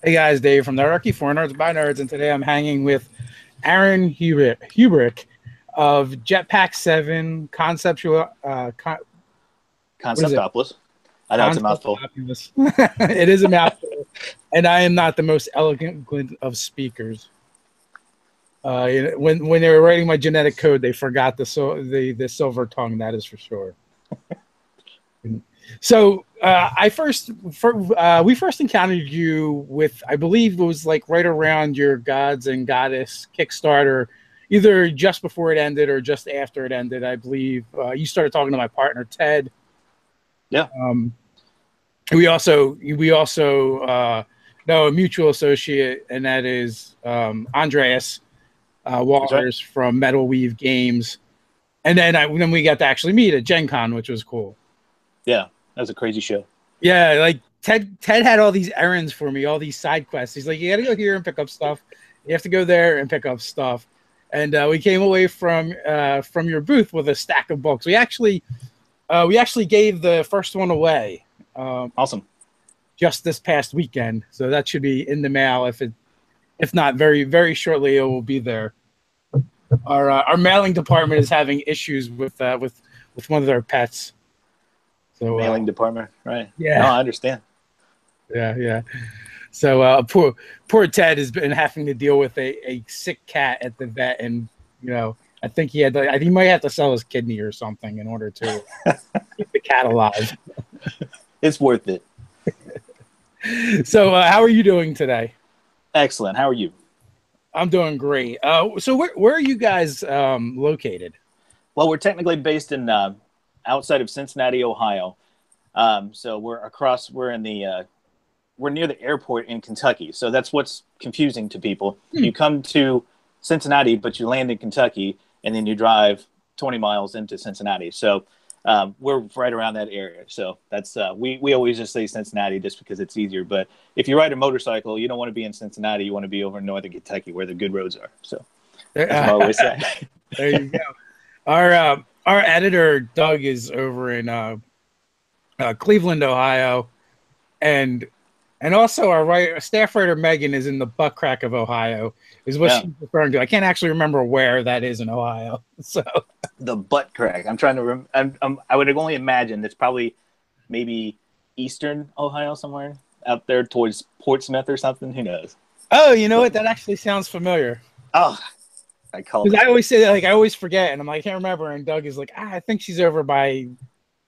Hey guys, Dave from Nerdarchy, for Nerds by Nerds, and today I'm hanging with Aaron Hubrick of Jetpack 7 Conceptual. What is it? Conceptopolis. I know it's a Concept mouthful. Opulus. It is a mouthful, and I am not the most elegant of speakers. When they were writing my genetic code, they forgot the silver tongue. That is for sure. So we first encountered you with, I believe it was like right around your Gods and Goddess Kickstarter, either just before it ended or just after it ended. I believe you started talking to my partner Ted. Yeah. We also know a mutual associate, and that is Andreas That's right. Waters from Metal Weave Games. And then we got to actually meet at Gen Con, which was cool. Yeah. That was a crazy show. Yeah, like Ted had all these errands for me, all these side quests. He's like, you got to go here and pick up stuff. You have to go there and pick up stuff. And we came away from your booth with a stack of books. We actually gave the first one away. Awesome. Just this past weekend, so that should be in the mail. If not very, very shortly, it will be there. Our mailing department is having issues with one of their pets. So Mailing department, right? Yeah. No, I understand. Yeah. So poor Ted has been having to deal with a sick cat at the vet, and I think he might have to sell his kidney or something in order to keep the cat alive. It's worth it. So how are you doing today? Excellent. How are you? I'm doing great. So where are you guys located? Well, we're technically based in outside of Cincinnati, Ohio. So we're near the airport in Kentucky. So that's what's confusing to people. You come to Cincinnati, but you land in Kentucky, and then you drive 20 miles into Cincinnati. So we're right around that area. So that's we always just say Cincinnati just because it's easier. But if you ride a motorcycle, you don't want to be in Cincinnati. You want to be over in northern Kentucky where the good roads are. So that's what I always say. There you go. Our editor Doug is over in Cleveland, Ohio, and also our staff writer Megan is in the butt crack of Ohio, is what she's referring to. I can't actually remember where that is in Ohio. So the butt crack. I'm trying to. I would only imagine it's probably maybe eastern Ohio somewhere out there towards Portsmouth or something. Who knows? Oh, you know what? That actually sounds familiar. Oh, I always say that, like I always forget, and I'm like, I can't remember. And Doug is like, I think she's over by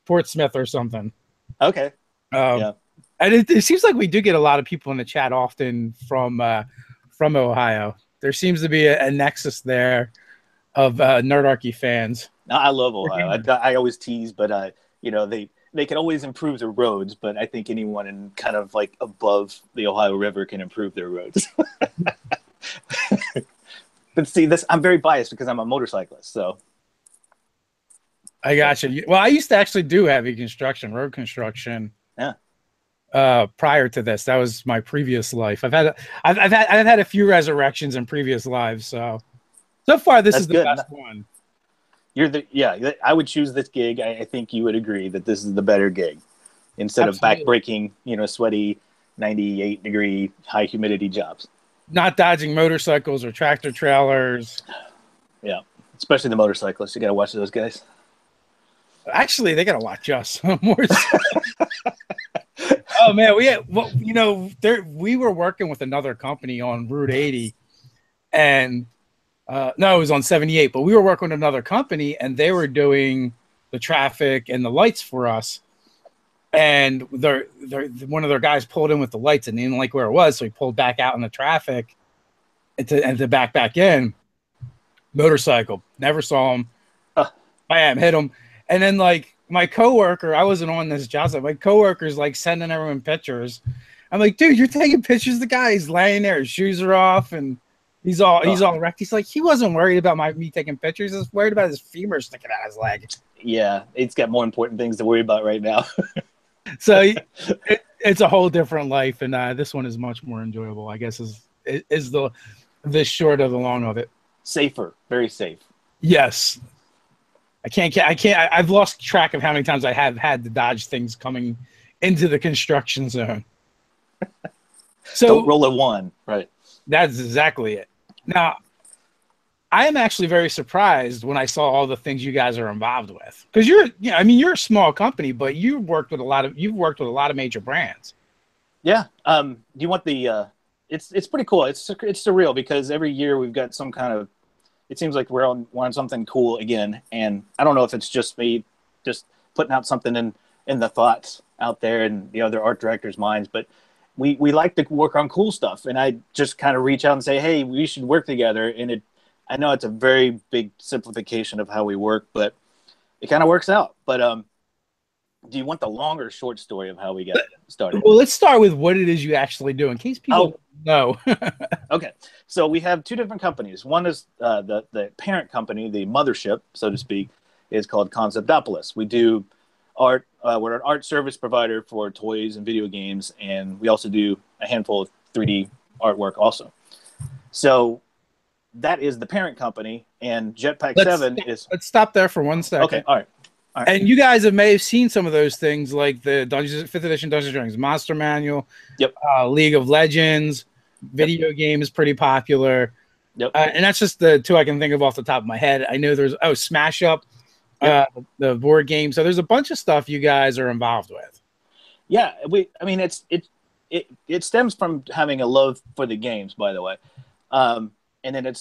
Portsmouth or something. Okay. Yeah. And it seems like we do get a lot of people in the chat often from Ohio. There seems to be a nexus there of Nerdarchy fans. No, I love Ohio. I always tease, but they can always improve their roads. But I think anyone in kind of like above the Ohio River can improve their roads. But see, I'm very biased because I'm a motorcyclist. So I got you. Well, I used to actually do heavy road construction. Yeah. Prior to this, that was my previous life. I've had a few resurrections in previous lives. So far, this is the best one. I would choose this gig. I think you would agree that this is the better gig instead of backbreaking, sweaty 98-degree high humidity jobs. Not dodging motorcycles or tractor trailers. Yeah, especially the motorcyclists. You got to watch those guys. Actually, they got to watch us more. Oh man, we were working with another company on Route 80, and no, it was on 78. But we were working with another company, and they were doing the traffic and the lights for us. And one of their guys pulled in with the lights and he didn't like where it was, so he pulled back out in the traffic and to back in. Motorcycle, never saw him. Bam, hit him. And then like my coworker, I wasn't on this job, so my coworker's like sending everyone pictures. I'm like, dude, you're taking pictures of the guy. He's laying there, his shoes are off, and he's all wrecked. He's like, he wasn't worried about me taking pictures. He's worried about his femur sticking out his leg. Yeah, it's got more important things to worry about right now. So it's a whole different life, and this one is much more enjoyable, I guess, is the short of the long of it. Safer, very safe. Yes. I've lost track of how many times I have had to dodge things coming into the construction zone. Don't So roll a 1. Right. that's exactly it. Now, I am actually very surprised when I saw all the things you guys are involved with, because I mean, you're a small company, but you've worked with a lot of major brands. Yeah. Do you want the? It's pretty cool. It's surreal because every year we've got some kind of. It seems like we're on something cool again, and I don't know if it's just me, just putting out something in the thoughts out there and the other art directors' minds, but we like to work on cool stuff, and I just kind of reach out and say, hey, we should work together, and I know it's a very big simplification of how we work, but it kind of works out. But do you want the long or short story of how we got started? Well, let's start with what it is you actually do, in case people know. Okay, so we have two different companies. One is the parent company, the mothership, so to speak, is called Conceptopolis. We do art. We're an art service provider for toys and video games, and we also do a handful of 3D artwork also. So that is the parent company, and Jetpack 7 is... Let's stop there for 1 second. Okay, all right. And you guys may have seen some of those things, like the 5th edition Dungeons & Dragons Monster Manual. Yep. League of Legends. Video game is pretty popular. Yep. And that's just the two I can think of off the top of my head. I know there's Smash Up, yep. The board game. So there's a bunch of stuff you guys are involved with. Yeah, I mean, it stems from having a love for the games, by the way. And then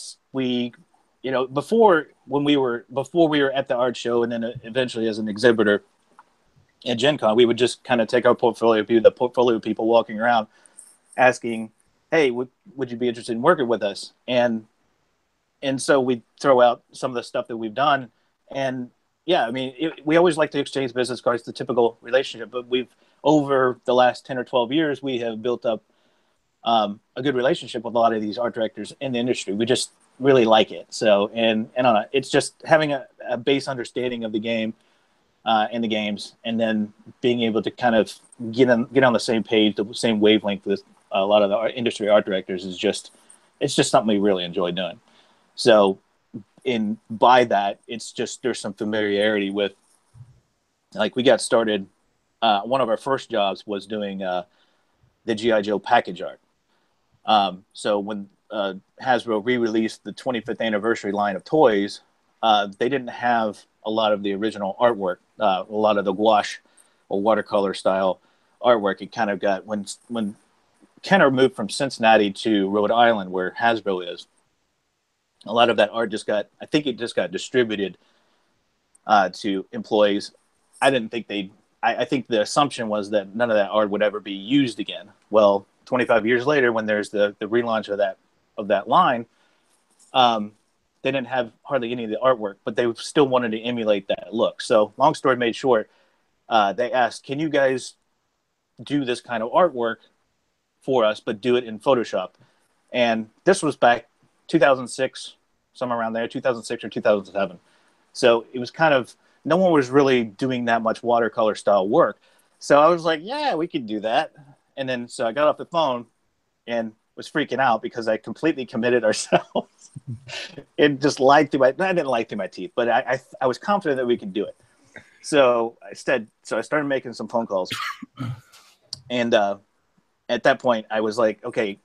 before we were at the art show, and then eventually as an exhibitor at Gen Con, we would just kind of take our portfolio, be the portfolio people walking around asking, hey, would you be interested in working with us? And so we throw out some of the stuff that we've done. And yeah, I mean, we always like to exchange business cards, the typical relationship, but over the last 10 or 12 years, we have built up a good relationship with a lot of these art directors in the industry. We just really like it. So, and I don't know, it's just having a base understanding of the game and the games, and then being able to kind of get on the same page, the same wavelength with a lot of the industry art directors it's just something we really enjoy doing. So by that, it's just, there's some familiarity with, like, we got started, one of our first jobs was doing the G.I. Joe package art. So when Hasbro re-released the 25th anniversary line of toys, they didn't have a lot of the original artwork, a lot of the gouache or watercolor style artwork. It kind of got, when Kenner moved from Cincinnati to Rhode Island, where Hasbro is, a lot of that art I think it just got distributed to employees. I think the assumption was that none of that art would ever be used again. Well, 25 years later, when there's the relaunch of that line, they didn't have hardly any of the artwork, but they still wanted to emulate that look. So long story made short, they asked, can you guys do this kind of artwork for us, but do it in Photoshop? And this was back 2006, somewhere around there, 2006 or 2007. So it was kind of, no one was really doing that much watercolor style work. So I was like, yeah, we could do that. And then, so I got off the phone and was freaking out because I completely committed ourselves. It just lied through I didn't lie through my teeth, but I was confident that we could do it. So I started making some phone calls. And at that point, I was like, okay,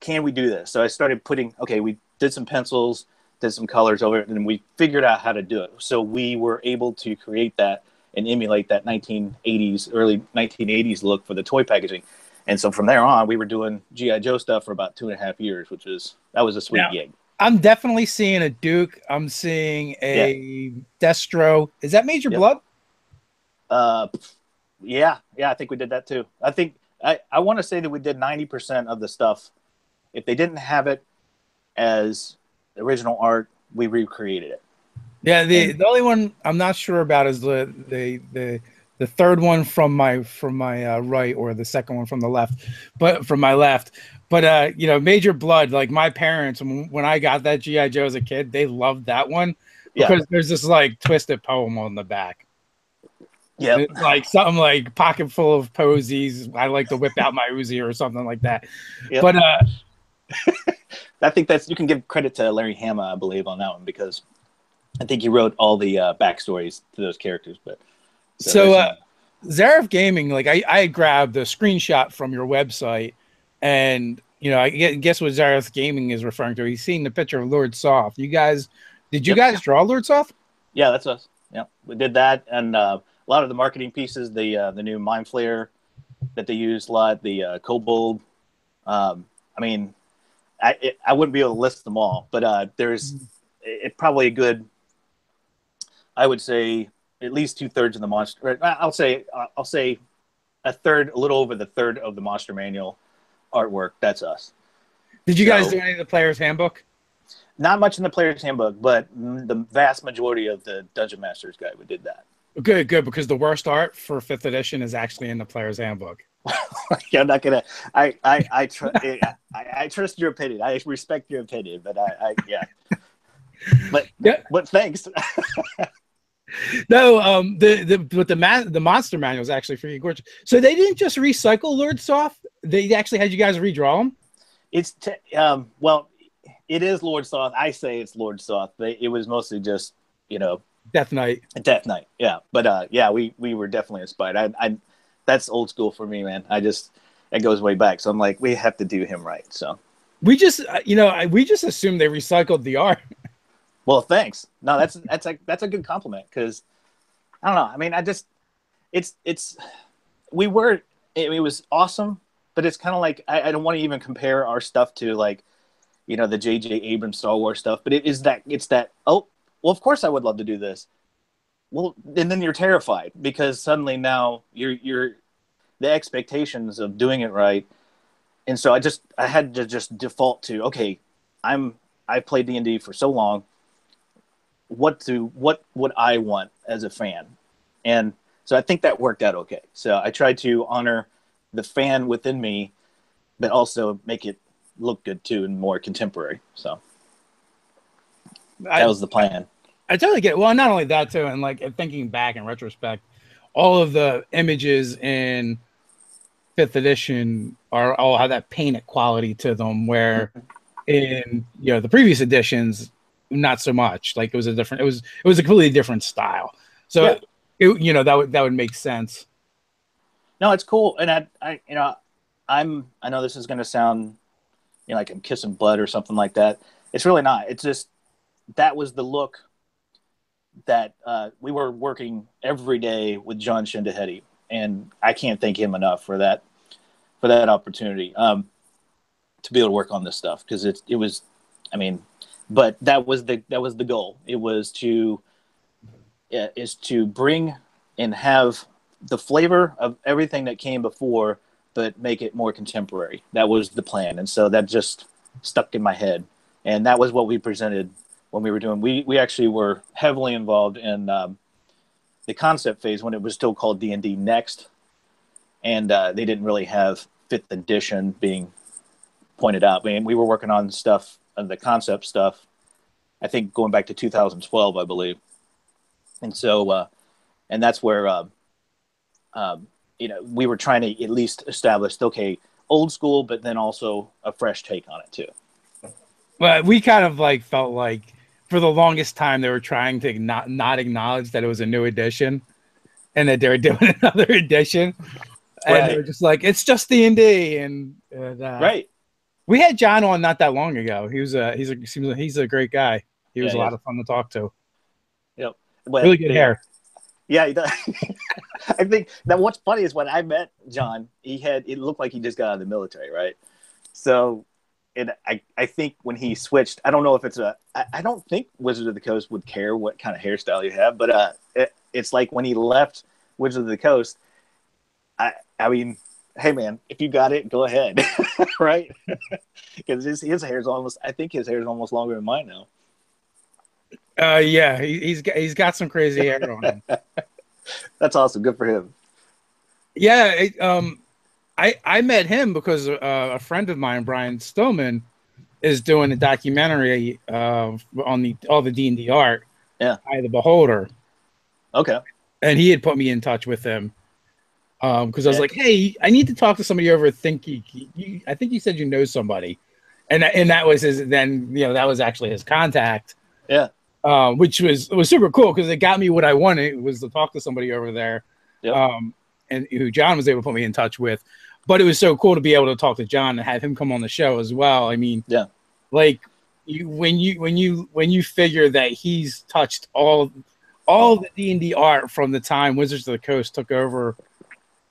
can we do this? So I started we did some pencils, did some colors over it, and we figured out how to do it. So we were able to create that and emulate that early 1980s look for the toy packaging. And so from there on, we were doing G.I. Joe stuff for about 2.5 years, that was a sweet gig. I'm definitely seeing a Duke. I'm seeing a Destro. Is that Major Blood? Yeah, I think we did that too. I think I want to say that we did 90% of the stuff. If they didn't have it as original art, we recreated it. Yeah, the only one I'm not sure about is the third one from my right, or the second one from the left, but from my left. But Major Blood, like my parents, when I got that G.I. Joe as a kid, they loved that one because there's this like twisted poem on the back. Yeah, it's like something like pocket full of posies. I like to whip out my Uzi or something like that. Yep. But I think you can give credit to Larry Hama, I believe, on that one, because I think he wrote all the backstories to those characters. But so Zarif Gaming, like I grabbed a screenshot from your website, And I guess what Zareth Gaming is referring to. He's seen the picture of Lord Soth. Did you guys draw Lord Soth? Yeah, that's us. Yeah, we did that, and a lot of the marketing pieces, the new Mind Flayer that they used a lot, the Kobold. I mean, I wouldn't be able to list them all, but there's probably a good, I would say, at least 2/3 of the monster. I'll say a third, a little over the third of the monster manual artwork. That's us. Did you guys do any of the player's handbook? Not much in the player's handbook, but the vast majority of the Dungeon Master's Guide, we did that. Good, because the worst art for 5th edition is actually in the player's handbook. I'm not gonna. I trust your opinion. I respect your opinion, but yeah. But thanks. No, the monster manual is actually pretty gorgeous. So they didn't just recycle Lord Soth; they actually had you guys redraw him. It's well, it is Lord Soth. I say it's Lord Soth. It was mostly just Death Knight. Death Knight, yeah. But yeah, we were definitely inspired. I that's old school for me, man. It goes way back. So I'm like, we have to do him right. So we just we just assumed they recycled the art. Well, thanks. No, that's a good compliment, because I don't know. I mean, it was awesome, but it's kind of like I don't want to even compare our stuff to like the J.J. Abrams Star Wars stuff. But it's that oh well, of course I would love to do this. Well, and then you're terrified because suddenly now you're the expectations of doing it right, and so I had to just default to, okay, I've played D&D for so long. What would I want as a fan? And so I think that worked out okay. So I tried to honor the fan within me, but also make it look good too and more contemporary. So that was the plan. I totally get it. Well, not only that too, and like thinking back in retrospect, all of the images in 5th edition all have that painted quality to them, where in the previous editions, not so much. Like it was a completely different style. So yeah. That would make sense. No, it's cool. And I know this is going to sound like I'm kissing blood or something like that. It's really not. It's just that was the look that we were working every day with John Shindahedi, and I can't thank him enough for that opportunity to be able to work on this stuff, because it was, I mean. But that was the goal. It was to bring and have the flavor of everything that came before, but make it more contemporary. That was the plan, and so that just stuck in my head. And that was what we presented when we were doing. We actually were heavily involved in the concept phase when it was still called D&D Next, and they didn't really have 5th edition being pointed out. I mean, we were working on stuff. The concept stuff, I think going back to 2012, I believe. And so, and that's where, we were trying to at least establish, okay, old school, but then also a fresh take on it too. Well, we kind of like felt like for the longest time they were trying to not acknowledge that it was a new edition and that they were doing another edition. And right. They were just like, it's just D&D. And right. We had John on not that long ago. He's a great guy. He was a lot of fun to talk to. Yep. Really good hair. Yeah, he does. I think that what's funny is when I met John, it looked like he just got out of the military, right? So, and I think when he switched, I don't know if I don't think Wizards of the Coast would care what kind of hairstyle you have, but it's like when he left Wizards of the Coast, I mean, hey man, if you got it, go ahead, right? Because his hair is almost longer than mine now. Yeah, he's got some crazy hair on him. That's awesome. Good for him. Yeah, I met him because a friend of mine, Brian Stillman, is doing a documentary on all the D&D art. Yeah, Eye of the Beholder. Okay. And he had put me in touch with him. Because I was like, hey, I need to talk to somebody over at Thinky. I think you said you know somebody, and that was his. Then that was actually his contact. Yeah. Which was super cool because it got me what I wanted, was to talk to somebody over there. Yep. And who John was able to put me in touch with. but it was so cool to be able to talk to John and have him come on the show as well. I mean, yeah, like when you figure that he's touched all the D&D art from the time Wizards of the Coast took over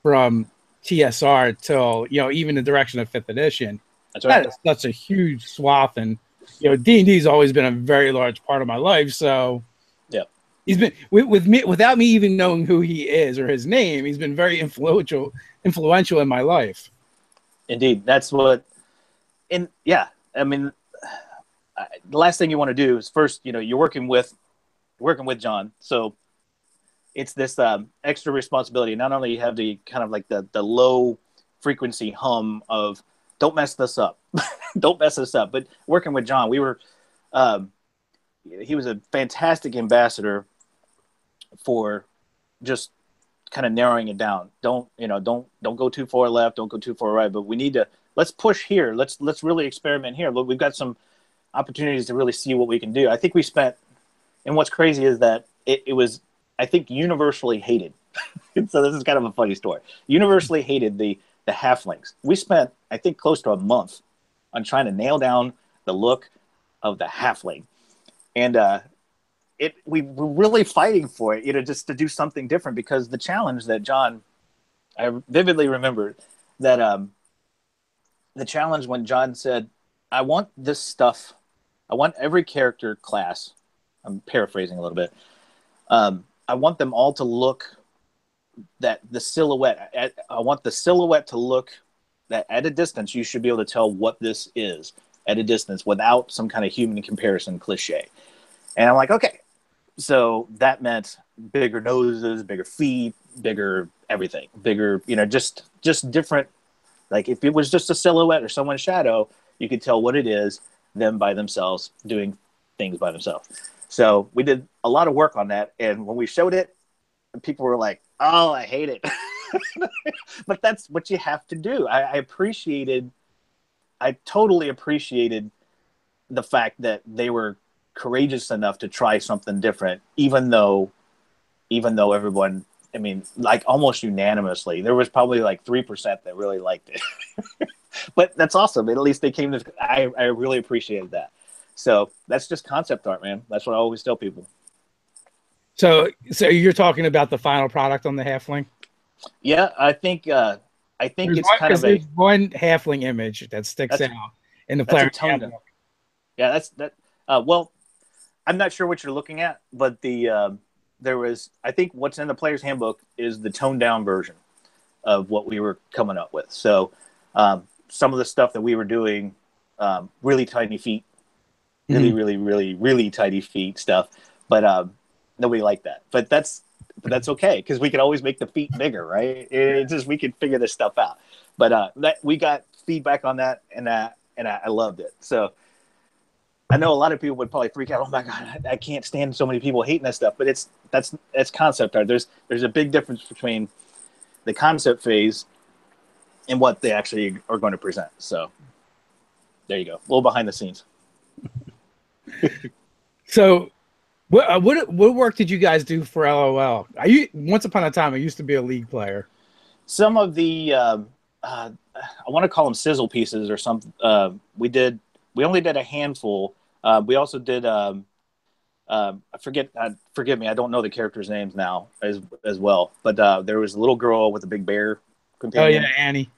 from TSR till, you know, even the direction of 5th edition. that's right. That is such a huge swath, and you know, D&D has always been a very large part of my life. So Yeah, he's been with me without me even knowing who he is or his name. He's been very influential in my life. indeed. That's what. And yeah, I mean, the last thing you want to do is first, you know, you're working with John, so it's this extra responsibility. Not only you have the kind of like the low frequency hum of don't mess this up, don't mess this up. But working with John, we were he was a fantastic ambassador for just kind of narrowing it down. Don't go too far left, don't go too far right. But we need to let's push here. Let's really experiment here. Look, we've got some opportunities to really see what we can do. I think we spent, and what's crazy is that it was, I think, universally hated. So this is kind of a funny story. Universally hated the halflings. We spent, I think, close to a month on trying to nail down the look of the halfling, and we were really fighting for it, you know, just to do something different, because the challenge that John, I vividly remember that the challenge when John said, I want this stuff, I want every character class, I'm paraphrasing a little bit, I want them all to look that the silhouette, I want the silhouette to look that at a distance you should be able to tell what this is at a distance without some kind of human comparison cliche. And I'm like, okay. So that meant bigger noses, bigger feet, bigger everything, bigger, you know, just different. Like if it was just a silhouette or someone's shadow, you could tell what it is, them by themselves doing things by themselves. So we did a lot of work on that. And when we showed it, people were like, oh, I hate it. But that's what you have to do. I totally appreciated the fact that they were courageous enough to try something different, even though everyone, I mean, like almost unanimously, there was probably like 3% that really liked it. But that's awesome. At least they came to, I really appreciated that. So that's just concept art, man. That's what I always tell people. So you're talking about the final product on the halfling? Yeah, I think it's kind of there's one halfling image that sticks out in the player handbook. Yeah, well, I'm not sure what you're looking at, but there was, I think what's in the player's handbook is the toned down version of what we were coming up with. So some of the stuff that we were doing, really tiny feet, really tiny feet stuff, but nobody liked that. But that's okay, because we could always make the feet bigger, right? It's just we could figure this stuff out. But we got feedback on that, and I loved it. So I know a lot of people would probably freak out. Oh my God, I can't stand so many people hating that stuff. But that's concept art. There's a big difference between the concept phase and what they actually are going to present. So there you go. A little behind the scenes. So what work did you guys do for LOL? Once upon a time, I used to be a League player. Some of the I want to call them sizzle pieces or something. We only did a handful. We also did forgive me, I don't know the characters' names now as well. But there was a little girl with a big bear companion. Oh yeah, Annie.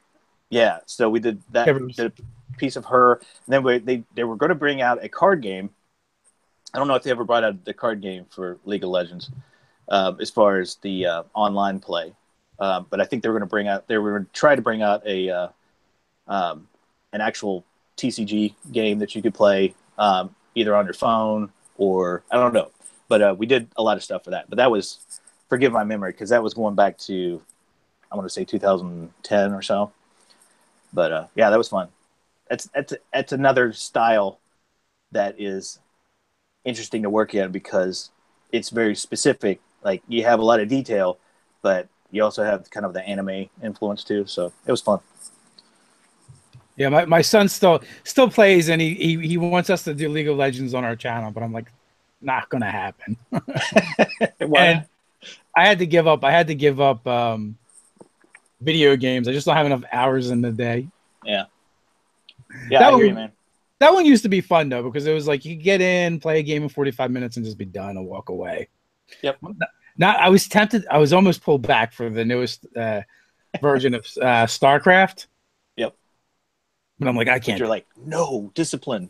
Yeah, so we did that. Did a piece of her. And then they were going to bring out a card game. I don't know if they ever brought out the card game for League of Legends, as far as the online play. But I think they were going to try to bring out an actual TCG game that you could play either on your phone or I don't know. But we did a lot of stuff for that. But that was, forgive my memory, because that was going back to, I want to say 2010 or so. But yeah, that was fun. It's another style that is interesting to work in, because it's very specific. Like you have a lot of detail, but you also have kind of the anime influence too. So it was fun. Yeah, my son still plays, and he wants us to do League of Legends on our channel, but I'm like, not gonna happen. And I had to give up video games. I just don't have enough hours in the day. Yeah. Yeah, I hear you, man. That one used to be fun though, because it was like you could get in, play a game in 45 minutes, and just be done and walk away. Yep. Now I was tempted. I was almost pulled back for the newest version of StarCraft. Yep. But I'm like, I can't. But you're like, no, discipline.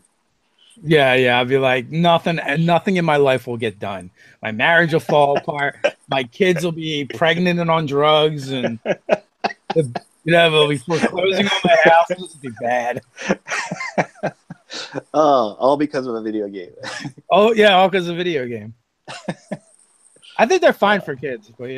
Yeah. I'd be like, nothing in my life will get done. My marriage will fall apart. My kids will be pregnant and on drugs, and they'll be foreclosing on my house. This will be bad. Oh, all because of a video game. Oh yeah, all because of a video game. I think they're fine for kids, but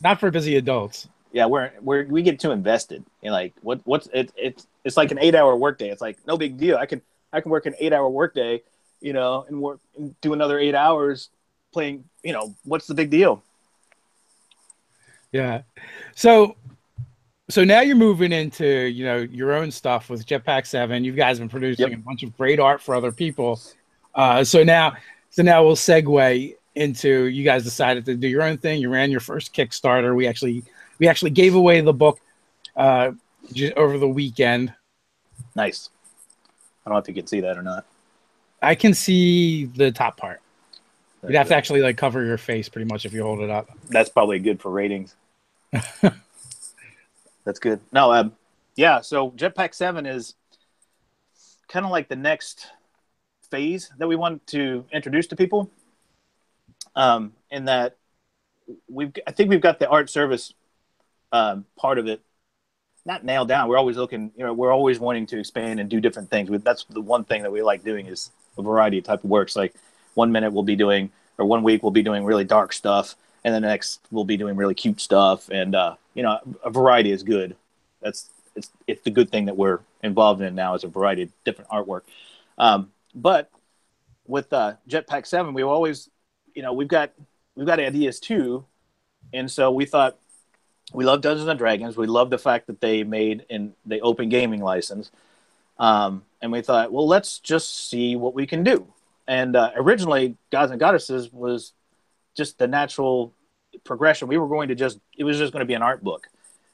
not for busy adults. Yeah, we get too invested in like it's like an 8-hour workday. It's like no big deal. I can work an 8-hour workday, and do another 8 hours playing. What's the big deal? Yeah. So now you're moving into your own stuff with Jetpack 7. You guys have been producing a bunch of great art for other people. So now we'll segue into you guys decided to do your own thing. You ran your first Kickstarter. We actually gave away the book over the weekend. Nice. I don't know if you can see that or not. I can see the top part. You'd have to actually like cover your face pretty much if you hold it up. That's probably good for ratings. That's good. No, yeah. So Jetpack 7 is kind of like the next phase that we want to introduce to people. In that I think we've got the art service part of it not nailed down. We're always looking, we're always wanting to expand and do different things. That's the one thing that we like doing is a variety of type of works. Like 1 minute we'll be doing, or 1 week we'll be doing really dark stuff, and then the next we'll be doing really cute stuff. And a variety is good. It's the good thing that we're involved in now is a variety of different artwork. But with Jetpack 7, we always, we've got ideas too, and so we thought we love Dungeons and Dragons. We love the fact that they made the open gaming license, and we thought, well, let's just see what we can do. And originally, Gods and Goddesses was just the natural progression. We were going to it was just going to be an art book.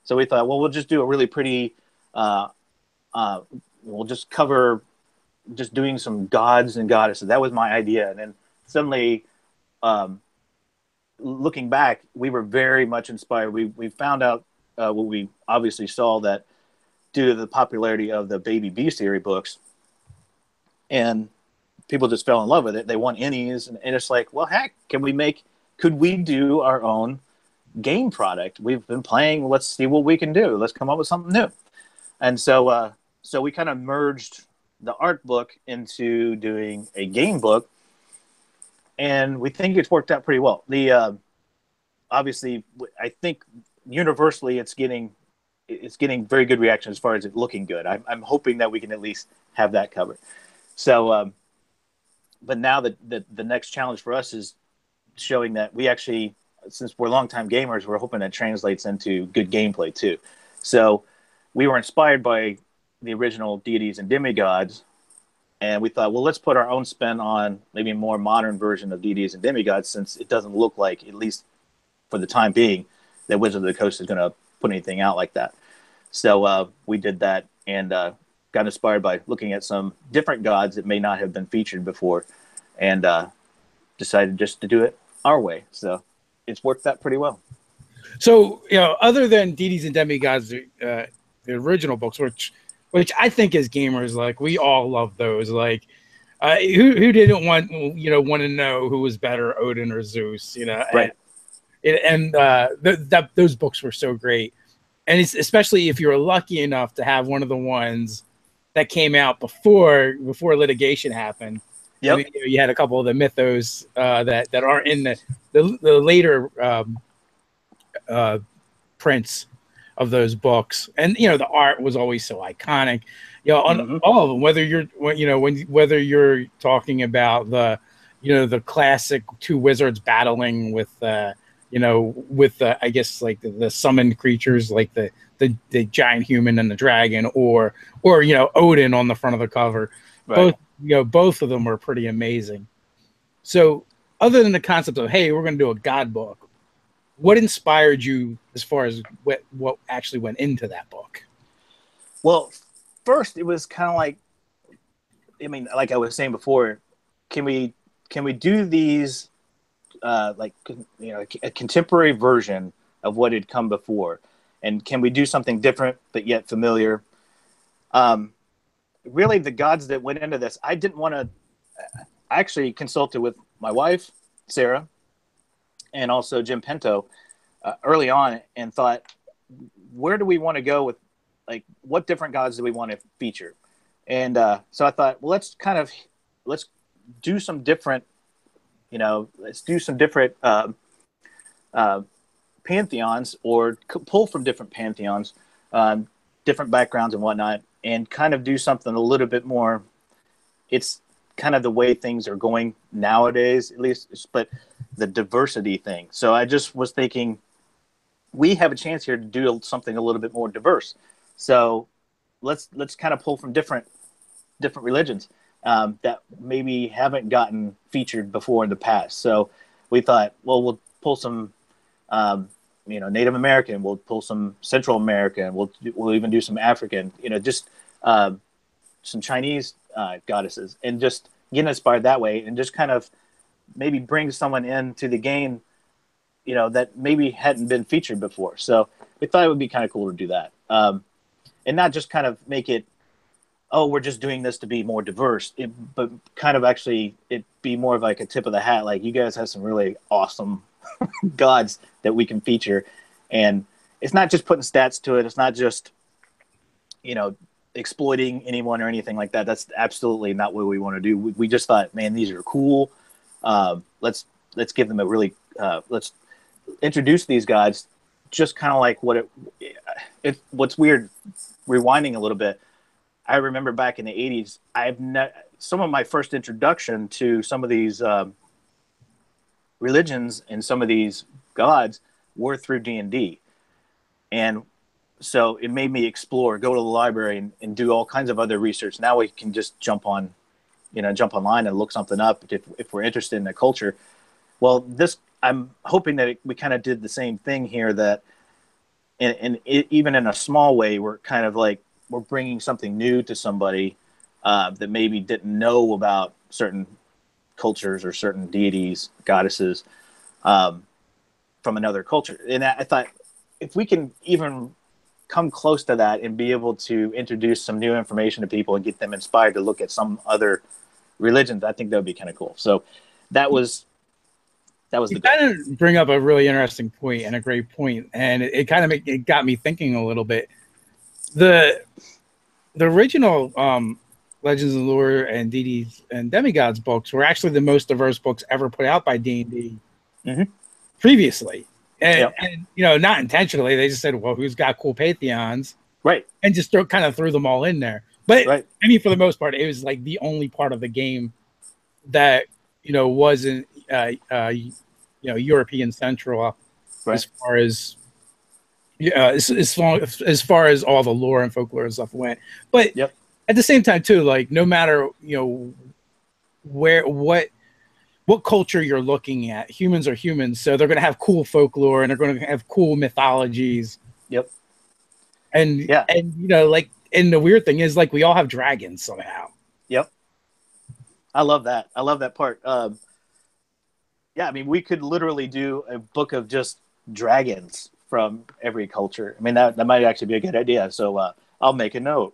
So we thought, well, we'll just do a really pretty, we'll just cover just doing some gods and goddesses. That was my idea. And then suddenly, looking back, we were very much inspired. We found out what we obviously saw, that due to the popularity of the Baby Bestiary books, and people just fell in love with it. They want innies, and it's like, well, heck, could we do our own game product? We've been playing. Let's see what we can do. Let's come up with something new. And so we kind of merged the art book into doing a game book, and we think it's worked out pretty well. Obviously, I think universally it's getting very good reaction as far as it looking good. I'm hoping that we can at least have that covered. So, but now the next challenge for us is showing that we actually, since we're longtime gamers, we're hoping that translates into good gameplay too. So we were inspired by the original deities and demigods, and we thought, well, let's put our own spin on maybe a more modern version of deities and demigods, since it doesn't look like, at least for the time being, that Wizard of the Coast is going to put anything out like that. So we did that, and got inspired by looking at some different gods that may not have been featured before, and decided just to do it our way. So it's worked out pretty well. So, other than deities and demigods, the original books, which I think as gamers, like, we all love those. Like, who didn't want to know who was better, Odin or Zeus? Right. And those books were so great. And it's especially if you're lucky enough to have one of the ones that came out before litigation happened. Yep. You had a couple of the mythos that aren't in the later prints of those books, and the art was always so iconic. On all of them, whether you're talking about the classic two wizards battling with I guess like the summoned creatures, like the giant human and the dragon, or Odin on the front of the cover. Right. Both of them were pretty amazing. So other than the concept of, hey, we're going to do a god book, what inspired you as far as what actually went into that book? Well, first it was kind of like, I mean, like I was saying before, can we do these like, you know, a contemporary version of what had come before, and can we do something different but yet familiar? Really, the gods that went into this, I didn't want to. I actually consulted with my wife, Sarah, and also Jim Pinto early on, and thought, where do we want to go with, like, what different gods do we want to feature? And so I thought, well, let's do some different, you know, let's do some different pantheons, or pull from different pantheons, different backgrounds and whatnot, and kind of do something a little bit more. It's kind of the way things are going nowadays, at least, but the diversity thing. So I just was thinking, we have a chance here to do something a little bit more diverse. So let's kind of pull from different religions that maybe haven't gotten featured before in the past. So we thought, well, we'll pull some, you know, Native American. We'll pull some Central American. We'll even do some African. You know, just some Chinese goddesses, and just get inspired that way, and just kind of maybe bring someone into the game, you know, that maybe hadn't been featured before. So we thought it would be kind of cool to do that, and not just kind of make it, oh, we're just doing this to be more diverse, but kind of actually it be more of like a tip of the hat. Like, you guys have some really awesome gods that we can feature, and it's not just putting stats to it. It's not just, you know, exploiting anyone or anything like that. That's absolutely not what we want to do. We just thought, man, these are cool. Let's give them a really let's introduce these gods, just kind of like what's weird, rewinding a little bit. I remember back in the 80s, some of my first introduction to some of these religions and some of these gods were through D&D. And so it made me explore, go to the library, and do all kinds of other research. Now we can just jump online and look something up if we're interested in the culture. Well, I'm hoping that we kind of did the same thing here, that even in a small way, we're kind of like, we're bringing something new to somebody that maybe didn't know about certain cultures or certain deities, goddesses, from another culture. And I thought, if we can even come close to that and be able to introduce some new information to people and get them inspired to look at some other religions, I think that would be kind of cool. So that was you kind of bring up a really interesting point, and a great point, and it got me thinking a little bit. The original Legends of Lore and Deities and Demigods books were actually the most diverse books ever put out by D&D previously. And you know, not intentionally, they just said, well, who's got cool pantheons? Right. And just kind of threw them all in there. But I mean, for the most part, it was like the only part of the game that, you know, wasn't you know, European central, as far as as far as all the lore and folklore and stuff went. But at the same time too, like, no matter, you know, what culture you're looking at, humans are humans, so they're going to have cool folklore, and they're going to have cool mythologies. And you know, like, and the weird thing is, like, we all have dragons somehow. I love that part. Yeah, I mean, we could literally do a book of just dragons from every culture. I mean, that might actually be a good idea. So I'll make a note.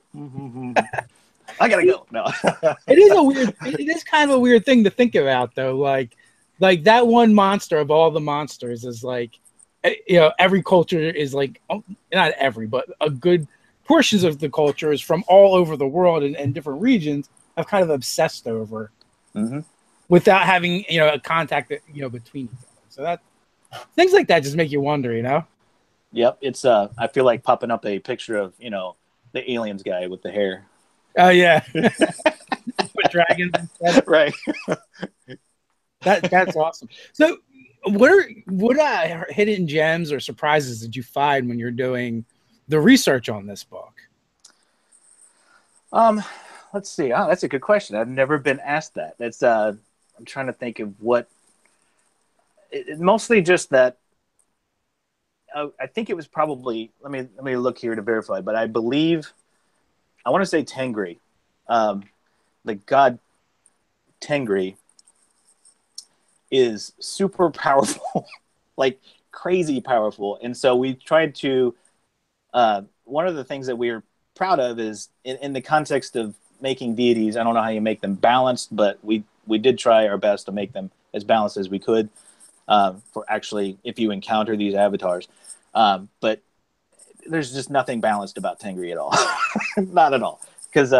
I gotta go. No, it is kind of a weird thing to think about, though. Like that one monster of all the monsters is like, you know, every culture is like, not every, but a good portions of the culture is from all over the world and different regions have kind of obsessed over, without having, you know, a contact, you know, between each other. So that things like that just make you wonder, you know. It's I feel like popping up a picture of, you know, the aliens guy with the hair. Oh yeah. With dragons instead. Right. That's awesome. So what hidden gems or surprises did you find when you're doing the research on this book? Let's see. Oh, that's a good question. I've never been asked that. That's I'm trying to think of what. Mostly just that I think it was probably, let me look here to verify, but I believe, I want to say Tengri, the god Tengri is super powerful, like crazy powerful. And so we tried to, one of the things that we're proud of is in the context of making deities, I don't know how you make them balanced, but we did try our best to make them as balanced as we could, for actually, if you encounter these avatars. But there's just nothing balanced about Tengri at all. Not at all. Because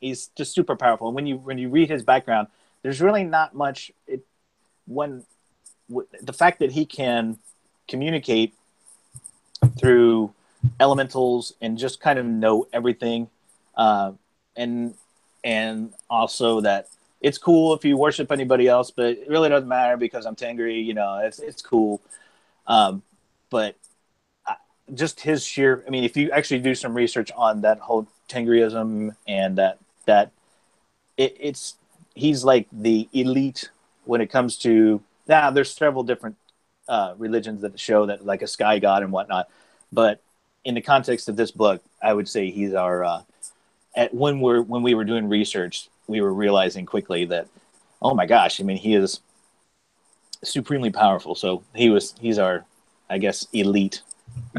he's just super powerful. And when you read his background, there's really not much. The fact that he can communicate through elementals and just kind of know everything, and also that it's cool if you worship anybody else, but it really doesn't matter because I'm Tengri. You know, it's cool. But just his sheer, I mean, if you actually do some research on that whole Tengriism and he's like the elite when it comes to, now there's several different religions that show that, like a sky god and whatnot, but in the context of this book, I would say he's our, when we were doing research, we were realizing quickly that, oh my gosh, I mean, he is supremely powerful. So he's our, I guess, elite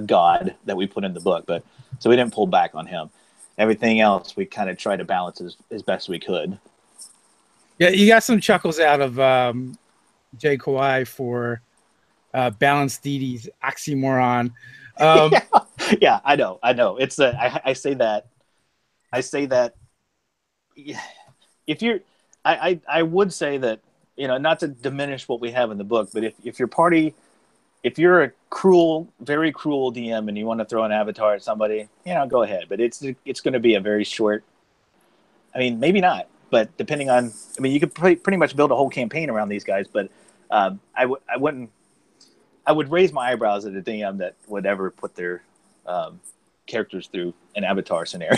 god that we put in the book, but so we didn't pull back on him. Everything else we kind of try to balance as best we could. Yeah, you got some chuckles out of Jay Kawhi for balanced deities oxymoron. Yeah, I know. It's I say that. If you're, I would say that, you know, not to diminish what we have in the book, but if your party, if you're a very cruel DM and you want to throw an avatar at somebody, you know, go ahead. But it's going to be a very short. I mean, maybe not, but depending on, I mean, you could pretty much build a whole campaign around these guys. But I would raise my eyebrows at a DM that would ever put their characters through an avatar scenario.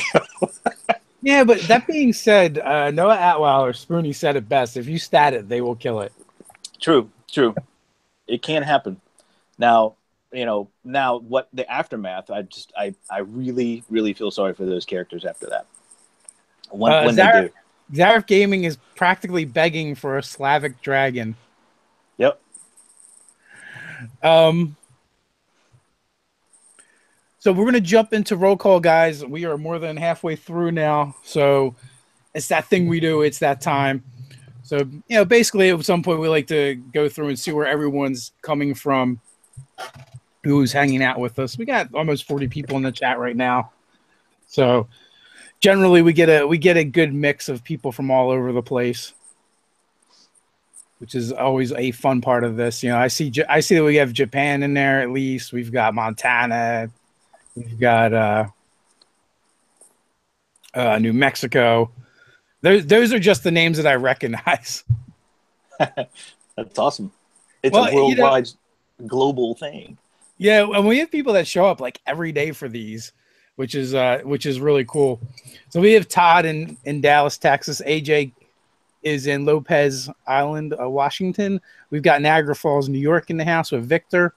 Yeah, but that being said, Noah Atwell or Spoonie said it best. If you stat it, they will kill it. True. It can happen. Now, you know, what the aftermath, I really, really feel sorry for those characters after that. When they do. Zarif Gaming is practically begging for a Slavic dragon. Yep. So we're going to jump into roll call, guys. We are more than halfway through now. So it's that thing we do. It's that time. So, you know, basically at some point we like to go through and see where everyone's coming from, who's hanging out with us. We got almost 40 people in the chat right now. So generally we get a good mix of people from all over the place, which is always a fun part of this. You know, I see that we have Japan in there at least. We've got Montana. We've got New Mexico. Those are just the names that I recognize. That's awesome. It's a worldwide, global thing. Yeah, and we have people that show up like every day for these, which is really cool. So we have Todd in Dallas, Texas. AJ is in Lopez Island, Washington. We've got Niagara Falls, New York in the house with Victor.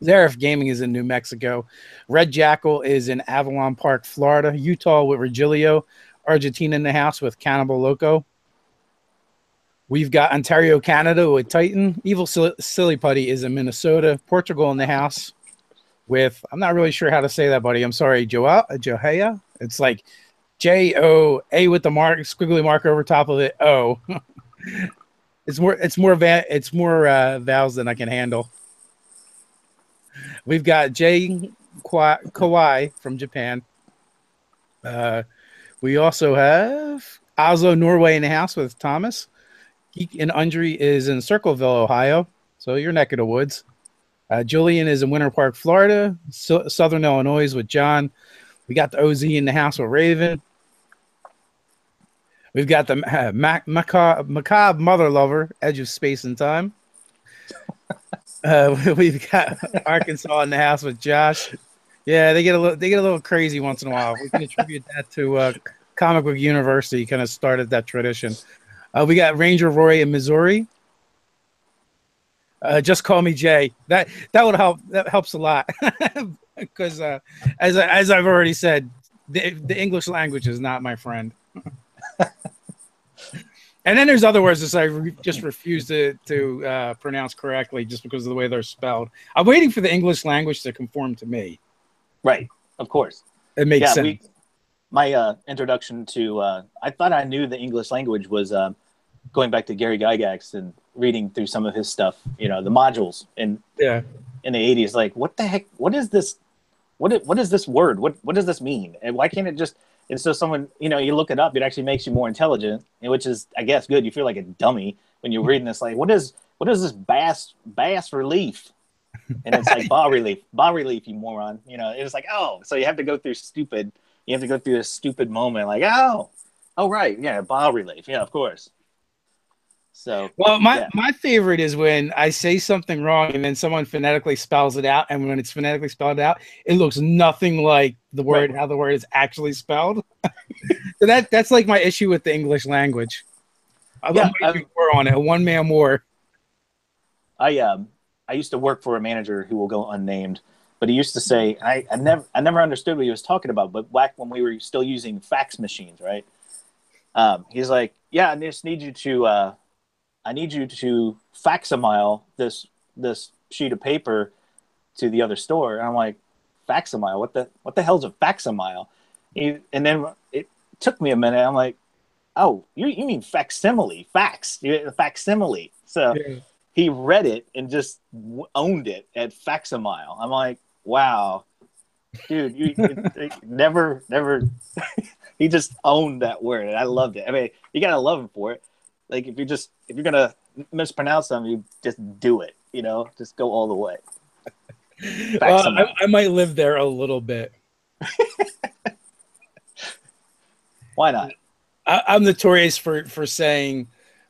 Zarif Gaming is in New Mexico. Red Jackal is in Avalon Park, Florida. Utah with Virgilio. Argentina in the house with Cannibal Loco. We've got Ontario, Canada with Titan. Evil Silly Putty is in Minnesota. Portugal in the house with, I'm not really sure how to say that, buddy. I'm sorry, Johea. It's like J-O-A with the mark, squiggly mark over top of it. O. It's more vowels than I can handle. We've got Jay Kawai from Japan. We also have Oslo, Norway in the house with Thomas. Geek and Undry is in Circleville, Ohio. So your neck of the woods. Julian is in Winter Park, Florida. Southern Illinois with John. We got the OZ in the house with Raven. We've got the macabre mother lover, Edge of Space and Time. We've got Arkansas in the house with Josh. Yeah, they get a little crazy once in a while. We can attribute that to Comic Book University kind of started that tradition. We got Ranger Roy in Missouri. Just call me Jay. That would help. That helps a lot because as I've already said, the English language is not my friend. And then there's other words that I just refuse to pronounce correctly just because of the way they're spelled. I'm waiting for the English language to conform to me. Right, of course. It makes sense. My introduction to I thought I knew the English language was going back to Gary Gygax and reading through some of his stuff. You know, the modules in the 80s. Like, what the heck? What is this? What is this word? What does this mean? And why can't it just? And so someone, you know, you look it up, it actually makes you more intelligent, which is, I guess, good. You feel like a dummy when you're reading this. Like, what is this bass relief? And it's like bas relief, you moron. You know, it's like, oh, so you have to go through this stupid moment, like, oh, right, yeah, bas relief, yeah, of course. So, well, my favorite is when I say something wrong and then someone phonetically spells it out, and when it's phonetically spelled out, it looks nothing like the word how the word is actually spelled. So that's like my issue with the English language. I'm making war on it, a one-man war. I used to work for a manager who will go unnamed, but he used to say, I never understood what he was talking about, but back when we were still using fax machines, right? He's like, yeah, I just need you to facsimile this sheet of paper to the other store. And I'm like, facsimile? What the hell's a facsimile? And then it took me a minute. I'm like, oh, you mean facsimile, facsimile. So he read it and just owned it at facsimile. I'm like, wow, dude, you never. He just owned that word, and I loved it. I mean, you gotta love him for it. Like, if you're gonna mispronounce something, you just do it. You know, just go all the way. Well, I might live there a little bit. Why not? I'm notorious for saying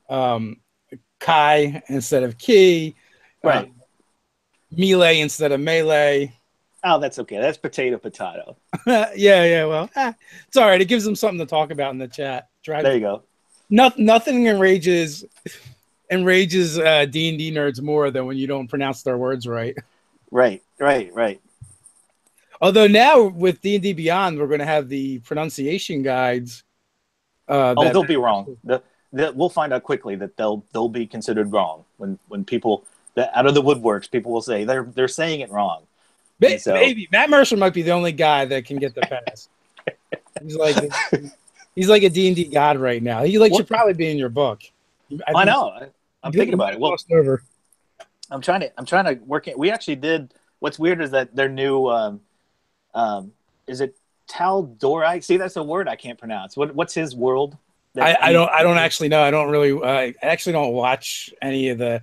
Kai instead of Ki, right? Melee instead of melee. Oh, that's okay. That's potato. Yeah. Well, it's all right. It gives them something to talk about in the chat. There you go. Nothing enrages D&D nerds more than when you don't pronounce their words right. Right. Although now with D&D Beyond, we're going to have the pronunciation guides. They'll be wrong. We'll find out quickly that they'll be considered wrong when people out of the woodworks, people will say they're saying it wrong. Maybe Matt Mercer might be the only guy that can get the pass. He's like a D&D god right now. He should probably be in your book. I know. I'm thinking about it. Well, I'm trying to work it. We actually did. What's weird is that their new is it Tal'Dorei? See, that's a word I can't pronounce. What's his world? I don't actually know. I don't really. I actually don't watch any of the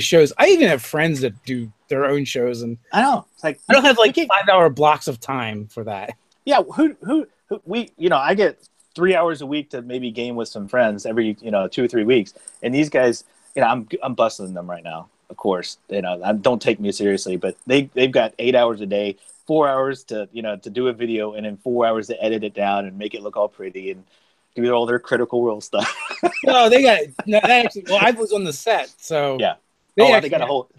shows. I even have friends that do their own shows, and I know. It's like, I don't have like 5-hour blocks of time for that. Yeah, who we, you know, I get 3 hours a week to maybe game with some friends every, 2 or 3 weeks, and these guys, you know, I'm busting them right now. Of course, you know, don't take me seriously, but they've got 8 hours a day, 4 hours to do a video, and then 4 hours to edit it down and make it look all pretty and do all their Critical Role stuff. No, they actually. Well, I was on the set, so yeah. They got a whole.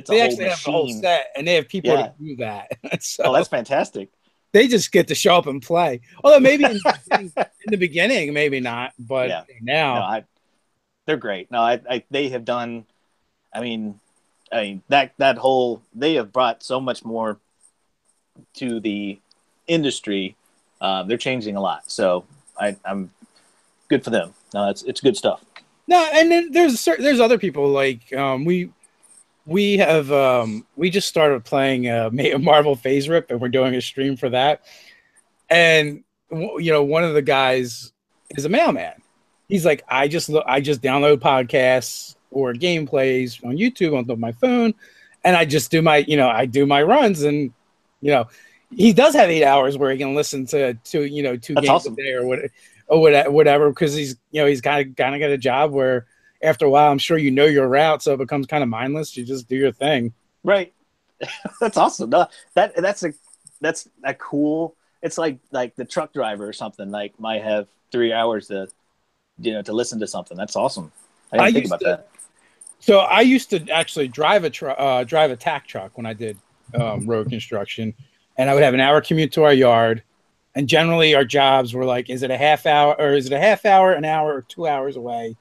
They actually have the whole set, and they have people to do that. So that's fantastic. They just get to show up and play. Although maybe in the beginning, maybe not, but now they're great. No, they have done. I mean, that whole, they have brought so much more to the industry. They're changing a lot, so I'm good for them. No, it's good stuff. No, and then there's other people like we just started playing a Marvel Phase Rip, and we're doing a stream for that. And one of the guys is a mailman. He's like, I just download podcasts or gameplays on YouTube on my phone, and I just do my runs, and he does have 8 hours where he can listen to two games awesome. a day or whatever, because he's kind of got a job where after a while I'm sure your route, so it becomes kind of mindless. You just do your thing. Right. That's awesome. No, that's a cool. It's like the truck driver or something like might have 3 hours to listen to something. That's awesome. I didn't think about that. So I used to actually drive a tack truck when I did road construction, and I would have an hour commute to our yard. And generally, our jobs were like, is it a half hour, or is it a half hour, an hour, or 2 hours away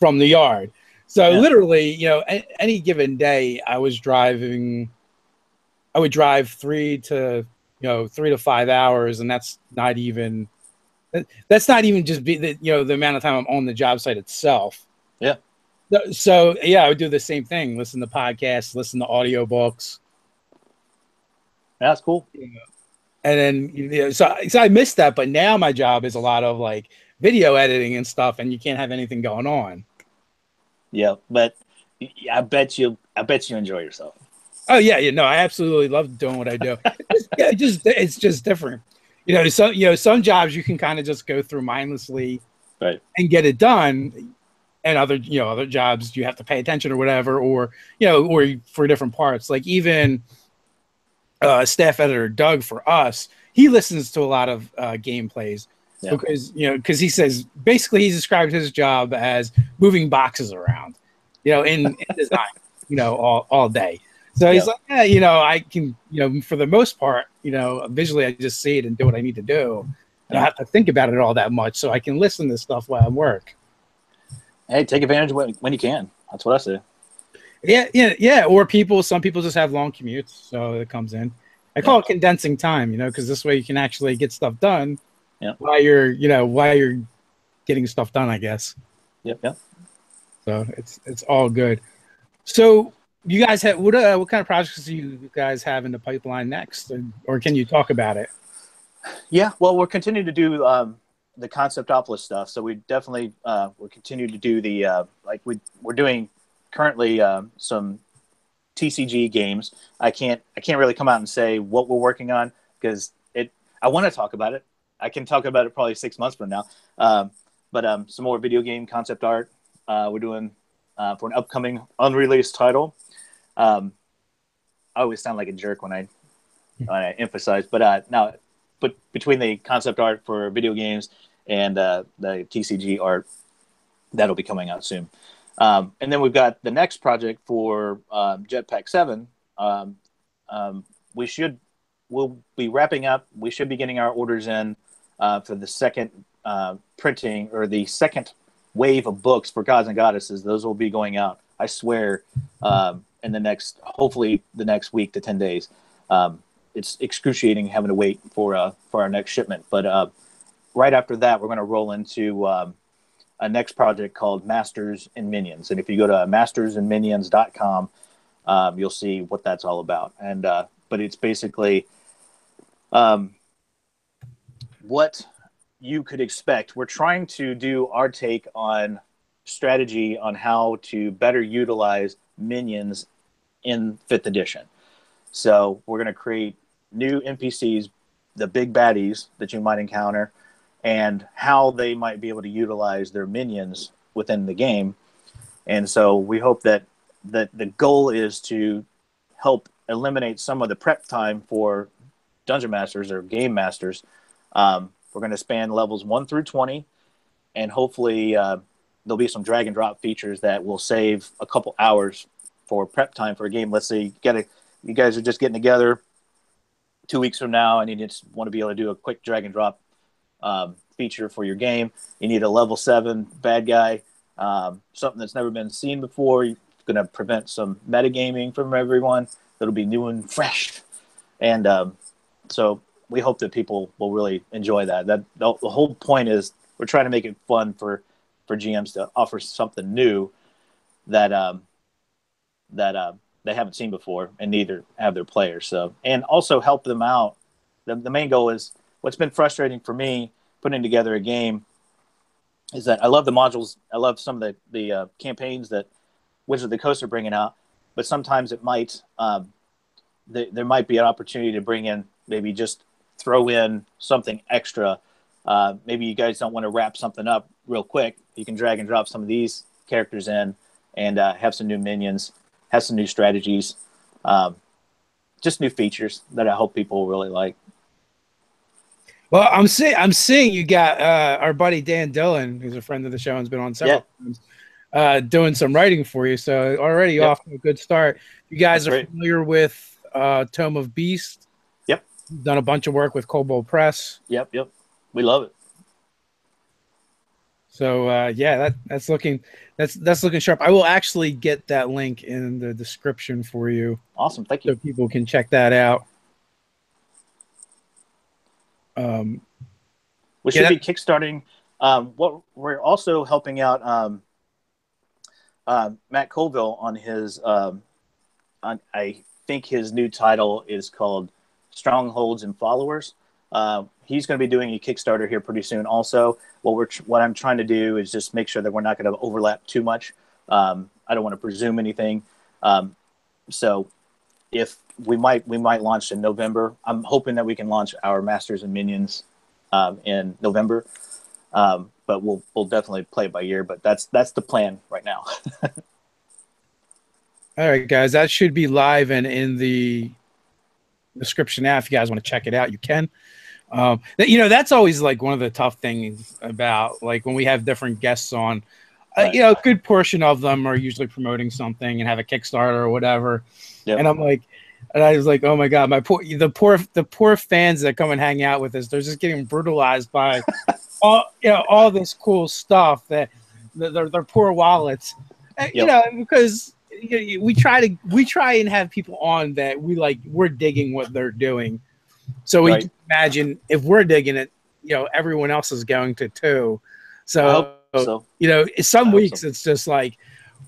from the yard? So Yeah. literally, any given day, I would drive 3 to 5 hours, and that's not even just the amount of time I'm on the job site itself. Yeah. So yeah, I would do the same thing. Listen to podcasts, listen to audiobooks. That's cool. And then, so I missed that, but now my job is a lot of like video editing and stuff, and you can't have anything going on. Yeah, but I bet you enjoy yourself. Oh yeah, I absolutely love doing what I do. It's just different. Some jobs you can kind of just go through mindlessly, right, and get it done, and other jobs you have to pay attention or whatever, or for different parts. Like even staff editor Doug, for us, he listens to a lot of gameplays. Yeah. Because he says basically he's described his job as moving boxes around, in design, all day. So he's like, yeah, I can, for the most part, visually I just see it and do what I need to do. I don't have to think about it all that much, so I can listen to stuff while I work. Hey, take advantage when you can. That's what I say. Yeah. Or some people just have long commutes, so it comes in. I call it condensing time, because this way you can actually get stuff done while you're getting stuff done, I guess. Yep. So it's all good. So you guys have what kind of projects do you guys have in the pipeline next, or can you talk about it? Yeah, well, we're continuing to do the Conceptopolis stuff. So we definitely we're continuing to do the we're doing currently some TCG games. I can't really come out and say what we're working on because I want to talk about it. I can talk about it probably 6 months from now. But some more video game concept art we're doing for an upcoming unreleased title. I always sound like a jerk when I emphasize, but now, but between the concept art for video games and the TCG art, that'll be coming out soon. And then we've got the next project for Jetpack 7. We'll be wrapping up. We should be getting our orders in for the second printing, or the second wave of books for Gods and Goddesses. Those will be going out, I swear, in hopefully the next week to 10 days. It's excruciating having to wait for our next shipment. But right after that, we're going to roll into a next project called Masters and Minions. And if you go to mastersandminions.com, you'll see what that's all about. And but it's basically what you could expect. We're trying to do our take on strategy on how to better utilize minions in 5th edition. So we're going to create new NPCs, the big baddies that you might encounter, and how they might be able to utilize their minions within the game. And so we hope that the goal is to help eliminate some of the prep time for dungeon masters or game masters. We're going to span levels 1 through 20, and hopefully there'll be some drag and drop features that will save a couple hours for prep time for a game. Let's say you guys are just getting together 2 weeks from now, and you just want to be able to do a quick drag and drop feature for your game. You need a level 7 bad guy, something that's never been seen before. You're going to prevent some metagaming from everyone. That'll be new and fresh. And so we hope that people will really enjoy that. The whole point is we're trying to make it fun for GMs to offer something new that they haven't seen before, and neither have their players. So, and also help them out. The main goal is, what's been frustrating for me putting together a game is that I love the modules. I love some of the campaigns that Wizards of the Coast are bringing out, but sometimes it might there might be an opportunity to bring in, maybe just throw in something extra. Maybe you guys don't want to wrap something up real quick. You can drag and drop some of these characters in and have some new minions, have some new strategies, just new features that I hope people will really like. Well, I'm seeing you got our buddy Dan Dillon, who's a friend of the show and has been on several times. doing some writing for you. So already off to a good start. You guys That's are great. familiar with Tome of Beast. Yep. Done a bunch of work with Kobold Press. Yep. We love it. So yeah, that's looking sharp. I will actually get that link in the description for you. Awesome. Thank So you. people can check that out. We should be kickstarting. What we're also helping out Matt Colville on his. I think his new title is called Strongholds and Followers. He's going to be doing a Kickstarter here pretty soon. Also, what I'm trying to do is just make sure that we're not going to overlap too much. I don't want to presume anything. So if we might launch in November. I'm hoping that we can launch our Masters and Minions in November. But we'll definitely play it by ear. But that's the plan right now. All right, guys, that should be live and in the description now. If you guys want to check it out, you can. That's always like one of the tough things about like when we have different guests on. Right. A good portion of them are usually promoting something and have a Kickstarter or whatever. Yep. And I'm like, and I was like, oh my God, the poor fans that come and hang out with us, they're just getting brutalized by all this cool stuff that their poor wallets. Yep. Because we try and have people on that we're digging what they're doing. So we can imagine if we're digging it, everyone else is going to too. So, some weeks it's just like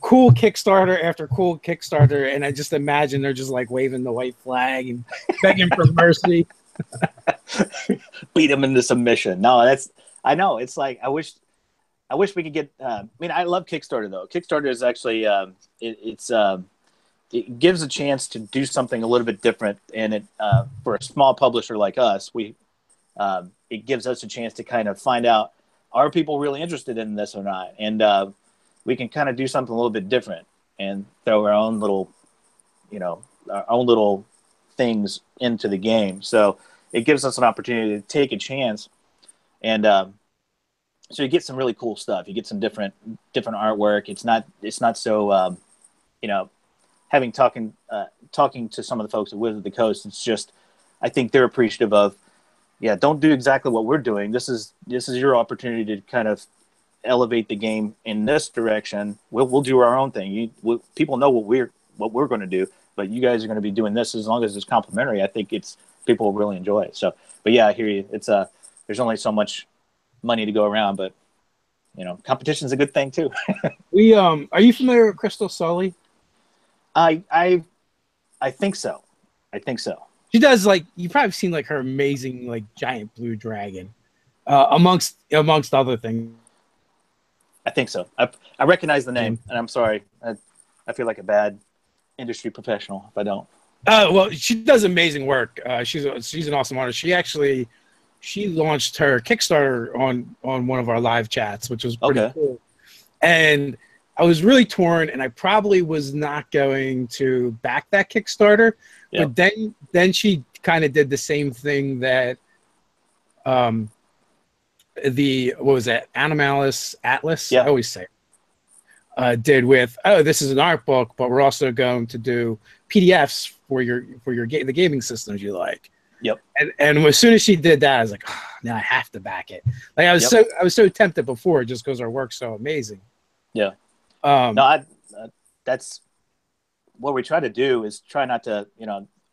cool Kickstarter after cool Kickstarter. And I just imagine they're just like waving the white flag and begging for mercy. Beat them into submission. No, I know. It's like, I wish we could get, I love Kickstarter though. Kickstarter is actually, it gives a chance to do something a little bit different. And it, for a small publisher like us, it gives us a chance to kind of find out, are people really interested in this or not? And we can kind of do something a little bit different and throw our own little, our own little things into the game. So it gives us an opportunity to take a chance. And so you get some really cool stuff. You get some different artwork. It's not so, talking to some of the folks at Wizard of the Coast, it's just, I think they're appreciative of, don't do exactly what we're doing. This is your opportunity to kind of elevate the game in this direction. We'll do our own thing. People know what we're going to do, but you guys are going to be doing this. As long as it's complimentary, I think people will really enjoy it. So, but yeah, I hear you. It's there's only so much money to go around, but competition is a good thing too. Are you familiar with Crystal Sully? I think so. She does you've probably seen her amazing giant blue dragon, amongst other things. I think so. I recognize the name, and I'm sorry. I feel like a bad industry professional if I don't. Well, she does amazing work. She's an awesome artist. She launched her Kickstarter on one of our live chats, which was pretty cool. And I was really torn, and I probably was not going to back that Kickstarter. Yep. But then she kind of did the same thing that what was that? Animalis Atlas? Yeah. I always say did with, this is an art book, but we're also going to do PDFs for the gaming systems you like. Yep. And as soon as she did that, I was like, now I have to back it. I was so tempted before just because her work's so amazing. Yeah. That's what we try to do is try not to,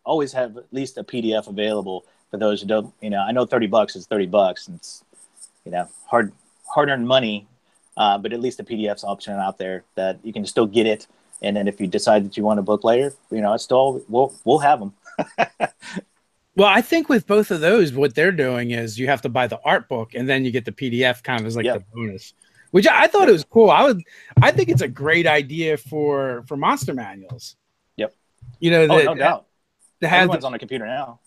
always have at least a PDF available for those who don't, I know $30 is $30 and it's, hard-earned money, but at least a PDF's option out there that you can still get it. And then if you decide that you want a book later, it's still, we'll have them. Well, I think with both of those, what they're doing is you have to buy the art book and then you get the PDF kind of as the bonus, which I thought it was cool. I think it's a great idea for monster manuals. Yep. No doubt. Everyone's on a computer now.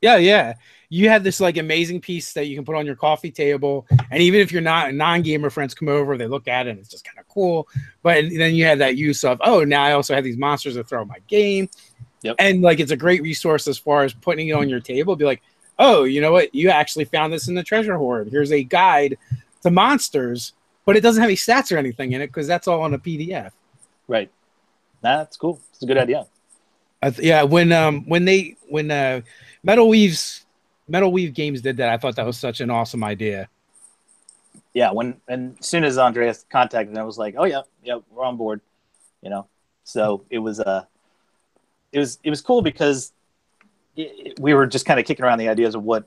Yeah. You have this amazing piece that you can put on your coffee table. And even if you're not non-gamer friends come over, they look at it and it's just kind of cool. But then you have that use of, now I also have these monsters that throw my game. Yep. And it's a great resource as far as putting it on your table. Be like, oh, you know what? You actually found this in the treasure hoard. Here's a guide to monsters but it doesn't have any stats or anything in it because that's all on a PDF. Right. That's cool. It's a good idea. Yeah, when Metal Weave Games did that, I thought that was such an awesome idea. Yeah, and as soon as Andreas contacted me, I was like, oh yeah, we're on board. You know, so it was cool because we were just kind of kicking around the ideas of what,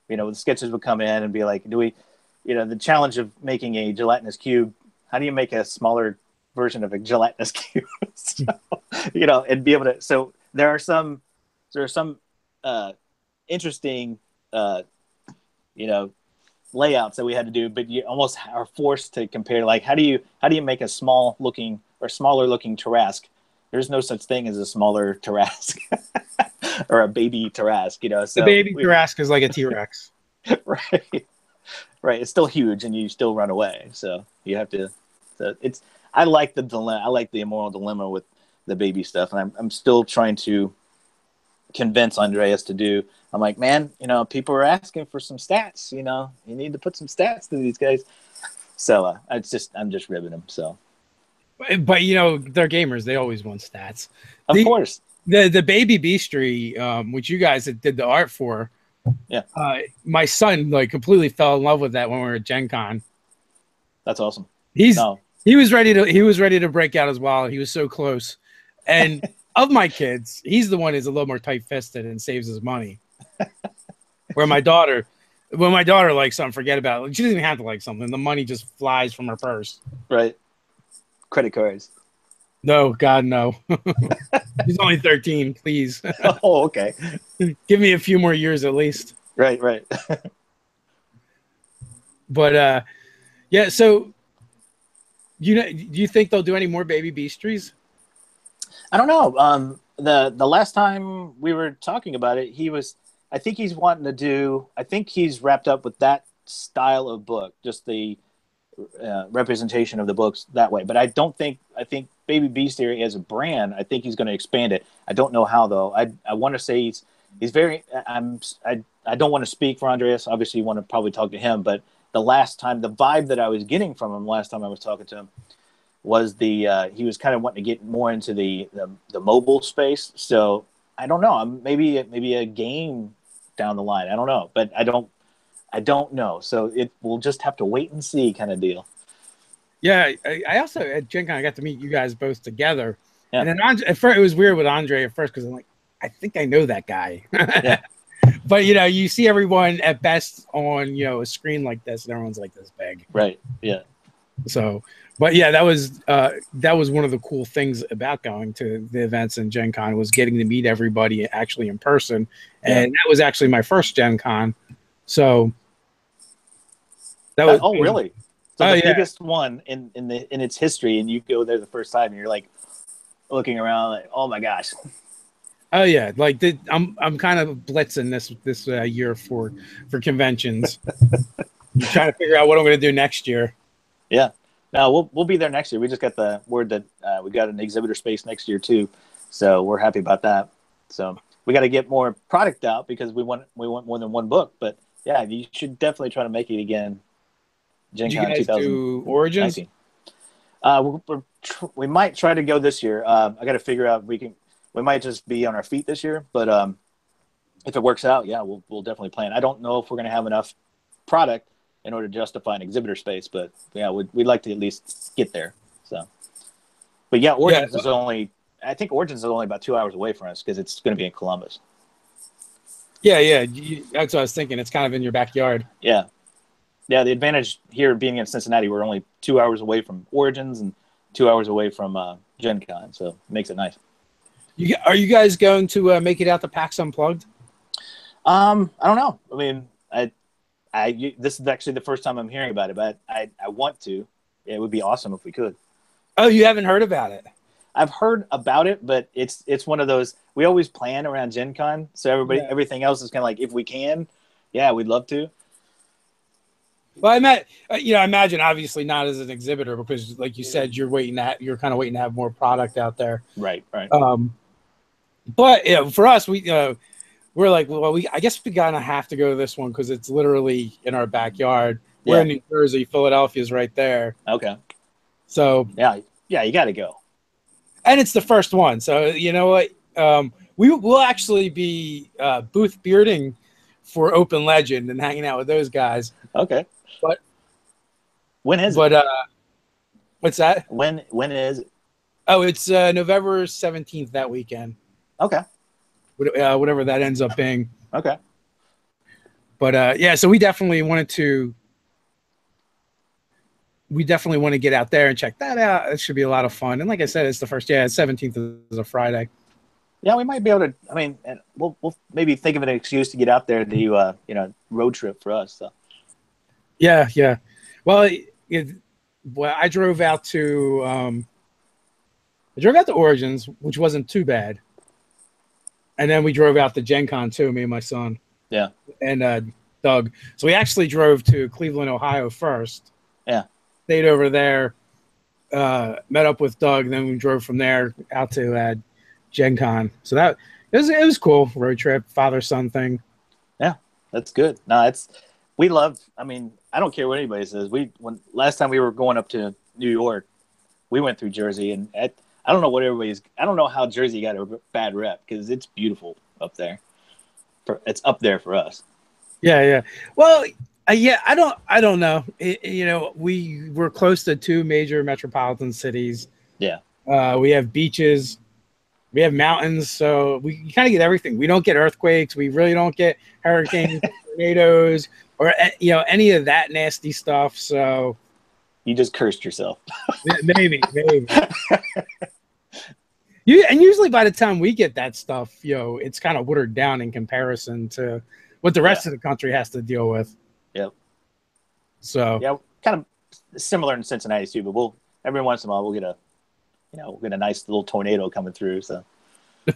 the sketches would come in and be like, do we, the challenge of making a gelatinous cube. How do you make a smaller version of a gelatinous cube? So, and be able to. So there are some interesting, layouts that we had to do, but you almost are forced to compare. Like, how do you make a smaller looking Tarrasque? There's no such thing as a smaller Tarrasque or a baby Tarrasque. So the baby Tarrasque is like a T-Rex. Right. It's still huge, and you still run away. So you have to. So I like the dilemma. I like the immoral dilemma with the baby stuff, and I'm still trying to convince Andreas to do. I'm like, man, people are asking for some stats. You need to put some stats to these guys. So I'm just ribbing them. So, but they're gamers. They always want stats. Of course. The baby Bestiary, which you guys did the art for. Yeah. My son completely fell in love with that when we were at Gen Con. That's awesome. He was ready to break out as well. He was so close. And of my kids, he's the one who's a little more tight-fisted and saves his money. When my daughter likes something, forget about it. She doesn't even have to like something. The money just flies from her purse. Right. Credit cards. No, God, no. He's only 13, please. Oh, okay. Give me a few more years at least. Right. But yeah, so do you think they'll do any more baby Bestiaries? I don't know. The last time we were talking about it, I think he's wrapped up with that style of book, just the representation of the books that way. But I think Baby Bestiary as a brand, I think he's going to expand it. I don't know how though. I want to say he's very. I don't want to speak for Andreas. Obviously, you want to probably talk to him. But the vibe that I was getting from him last time I was talking to him was he was kind of wanting to get more into the mobile space. So I don't know. Maybe a game down the line. I don't know, but I don't know. So we'll just have to wait and see, kind of deal. Yeah, I also at Gen Con I got to meet you guys both together, yeah. And then at first it was weird with Andre at first because I'm like, I think I know that guy. Yeah. But you see everyone at best on a screen like this, and everyone's like this big. Right. Yeah. So, but yeah, that was one of the cool things about going to the events in Gen Con was getting to meet everybody actually in person, and that was actually my first Gen Con. So that was really? So the biggest one in its history, and you go there the first time, and you're like looking around, like, oh my gosh. Oh yeah, I'm kind of blitzing this year for conventions. I'm trying to figure out what I'm going to do next year. Yeah, no, we'll be there next year. We just got the word that we got an exhibitor space next year too, so we're happy about that. So we got to get more product out because we want more than one book. But yeah, you should definitely try to make it again. Gen Con 2019. Origins? We might try to go this year. I got to figure out we might just be on our feet this year, but if it works out, yeah, we'll definitely plan. I don't know if we're going to have enough product in order to justify an exhibitor space, but yeah, we'd like to at least get there. So, but yeah, Origins is only about 2 hours away from us because it's going to be in Columbus. Yeah, that's what I was thinking. It's kind of in your backyard. Yeah. The advantage here being in Cincinnati, we're only 2 hours away from Origins and 2 hours away from Gen Con, so it makes it nice. Are you guys going to make it out to PAX Unplugged? I don't know. I mean, this is actually the first time I'm hearing about it, but I want to. It would be awesome if we could. Oh, you haven't heard about it? I've heard about it, but it's one of those, we always plan around Gen Con, so everything else is kind of like, if we can, yeah, we'd love to. Well, I imagine obviously not as an exhibitor because, like you said, you're kind of waiting to have more product out there. Right. But for us, we're like, well, I guess we gotta have to go to this one because it's literally in our backyard. We're in New Jersey. Philadelphia's right there. Okay. So yeah, you got to go. And it's the first one. So you know what? We will actually be booth bearding for Open Legend and hanging out with those guys. Okay. But when is it? What's that? When is it? Oh, it's November 17th that weekend. Okay. Whatever that ends up being. Okay. But yeah, so we definitely want to get out there and check that out. It should be a lot of fun. And like I said, it's the first. Yeah, 17th is a Friday. Yeah, we might be able to. I mean, we'll maybe think of an excuse to get out there and do road trip for us. So. Yeah. Well, I drove out to Origins, which wasn't too bad, and then we drove out to Gen Con too. Me and my son. Yeah. And Doug. So we actually drove to Cleveland, Ohio first. Yeah. Stayed over there, met up with Doug, and then we drove from there out to Gen Con. So it was cool. Road trip, father-son thing. Yeah, that's good. No, we love, I mean, I don't care what anybody says. Last time we were going up to New York, we went through Jersey, and I don't know how Jersey got a bad rep, because it's beautiful up there. It's up there for us. Yeah. Well, yeah, I don't know. We were close to 2 major metropolitan cities. Yeah. We have beaches, we have mountains, so we kind of get everything. We don't get earthquakes. We really don't get hurricanes, tornadoes, or any of that nasty stuff. So you just cursed yourself. Maybe. Usually by the time we get that stuff, it's kind of watered down in comparison to what the rest of the country has to deal with. Yep. So yeah, kind of similar in Cincinnati too. But every once in a while we'll get a nice little tornado coming through. So we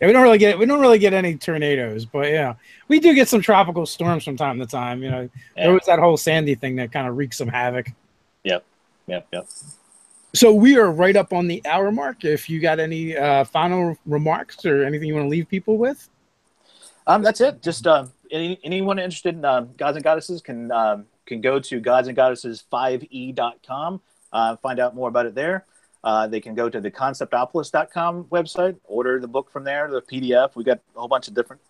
don't really get any tornadoes, but yeah, we do get some tropical storms from time to time. There was that whole Sandy thing that kind of wreaked some havoc. Yep. So we are right up on the hour mark. If you got any final remarks or anything you want to leave people with. That's it. Just anyone interested in Gods and Goddesses can go to godsandgoddesses5e.com, find out more about it there. They can go to the conceptopolis.com website, order the book from there, the PDF. We got a whole bunch of different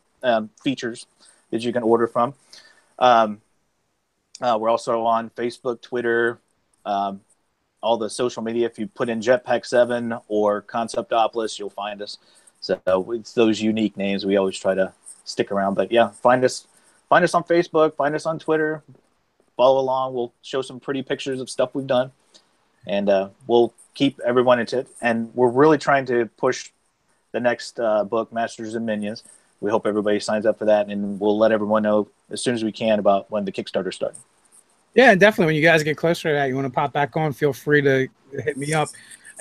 features that you can order from. We're also on Facebook, Twitter, all the social media. If you put in Jetpack 7 or Conceptopolis, you'll find us. So it's those unique names we always try to stick around. But yeah, find us on Facebook, find us on Twitter, follow along. We'll show some pretty pictures of stuff we've done, and we'll keep everyone into it. And we're really trying to push the next book, Masters and Minions. We hope everybody signs up for that, and we'll let everyone know as soon as we can about when the Kickstarter starts. Yeah, definitely. When you guys get closer to that, you want to pop back on, feel free to hit me up.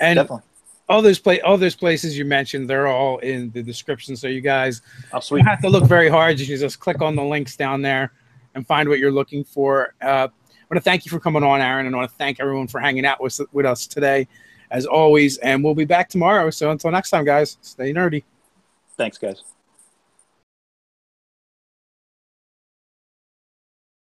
And definitely. All those places you mentioned, they're all in the description. So you guys don't have to look very hard. You just click on the links down there and find what you're looking for. I want to thank you for coming on, Aaron, and I want to thank everyone for hanging out with us today, as always. And we'll be back tomorrow. So until next time, guys, stay nerdy. Thanks, guys.